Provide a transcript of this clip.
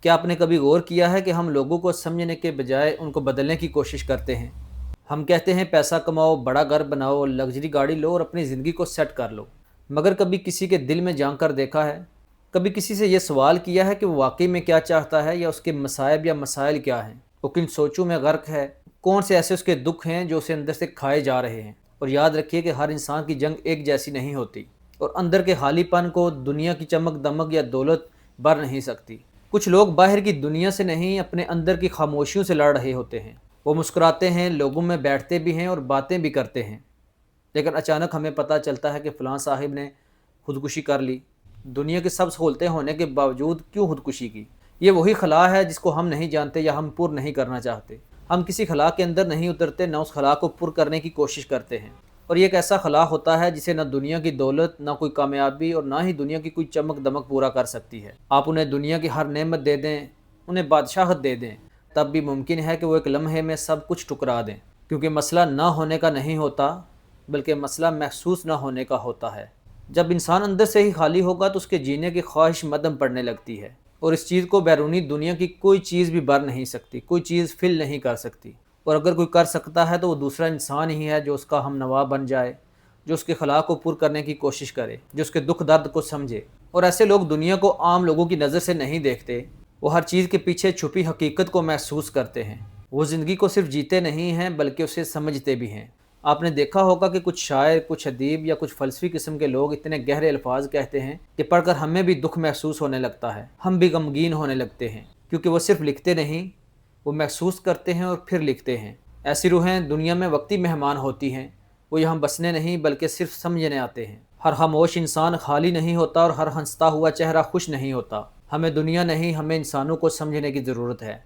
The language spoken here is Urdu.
کیا آپ نے کبھی غور کیا ہے کہ ہم لوگوں کو سمجھنے کے بجائے ان کو بدلنے کی کوشش کرتے ہیں؟ ہم کہتے ہیں پیسہ کماؤ، بڑا گھر بناؤ، لگژری گاڑی لو اور اپنی زندگی کو سیٹ کر لو، مگر کبھی کسی کے دل میں جان کر دیکھا ہے؟ کبھی کسی سے یہ سوال کیا ہے کہ وہ واقعی میں کیا چاہتا ہے، یا اس کے مصائب یا مسائل کیا ہیں؟ وہ کن سوچوں میں غرق ہے؟ کون سے ایسے اس کے دکھ ہیں جو اسے اندر سے کھائے جا رہے ہیں؟ اور یاد رکھیے کہ ہر انسان کی جنگ ایک جیسی نہیں ہوتی، اور اندر کے خالی پن کو دنیا کی چمک دمک یا دولت بھر نہیں سکتی۔ کچھ لوگ باہر کی دنیا سے نہیں، اپنے اندر کی خاموشیوں سے لڑ رہے ہوتے ہیں۔ وہ مسکراتے ہیں، لوگوں میں بیٹھتے بھی ہیں اور باتیں بھی کرتے ہیں، لیکن اچانک ہمیں پتہ چلتا ہے کہ فلاں صاحب نے خودکشی کر لی۔ دنیا کی سب سہولتیں ہونے کے باوجود کیوں خودکشی کی؟ یہ وہی خلا ہے جس کو ہم نہیں جانتے یا ہم پر نہیں کرنا چاہتے۔ ہم کسی خلا کے اندر نہیں اترتے، نہ اس خلا کو پر کرنے کی کوشش کرتے ہیں۔ اور یہ ایک ایسا خلا ہوتا ہے جسے نہ دنیا کی دولت، نہ کوئی کامیابی اور نہ ہی دنیا کی کوئی چمک دمک پورا کر سکتی ہے۔ آپ انہیں دنیا کی ہر نعمت دے دیں، انہیں بادشاہت دے دیں، تب بھی ممکن ہے کہ وہ ایک لمحے میں سب کچھ ٹکرا دیں، کیونکہ مسئلہ نہ ہونے کا نہیں ہوتا، بلکہ مسئلہ محسوس نہ ہونے کا ہوتا ہے۔ جب انسان اندر سے ہی خالی ہوگا تو اس کے جینے کی خواہش مدم پڑنے لگتی ہے، اور اس چیز کو بیرونی دنیا کی کوئی چیز بھی بھر نہیں سکتی، کوئی چیز فل نہیں کر سکتی۔ اور اگر کوئی کر سکتا ہے تو وہ دوسرا انسان ہی ہے جو اس کا ہم نوا بن جائے، جو اس کے خلا کو پر کرنے کی کوشش کرے، جو اس کے دکھ درد کو سمجھے۔ اور ایسے لوگ دنیا کو عام لوگوں کی نظر سے نہیں دیکھتے، وہ ہر چیز کے پیچھے چھپی حقیقت کو محسوس کرتے ہیں۔ وہ زندگی کو صرف جیتے نہیں ہیں بلکہ اسے سمجھتے بھی ہیں۔ آپ نے دیکھا ہوگا کہ کچھ شاعر، کچھ ادیب یا کچھ فلسفی قسم کے لوگ اتنے گہرے الفاظ کہتے ہیں کہ پڑھ کر ہمیں بھی دکھ محسوس ہونے لگتا ہے، ہم بھی غمگین ہونے لگتے ہیں، کیونکہ وہ صرف لکھتے نہیں، وہ محسوس کرتے ہیں اور پھر لکھتے ہیں۔ ایسی روحیں دنیا میں وقتی مہمان ہوتی ہیں، وہ یہاں بسنے نہیں بلکہ صرف سمجھنے آتے ہیں۔ ہر خاموش انسان خالی نہیں ہوتا اور ہر ہنستا ہوا چہرہ خوش نہیں ہوتا۔ ہمیں دنیا نہیں، ہمیں انسانوں کو سمجھنے کی ضرورت ہے۔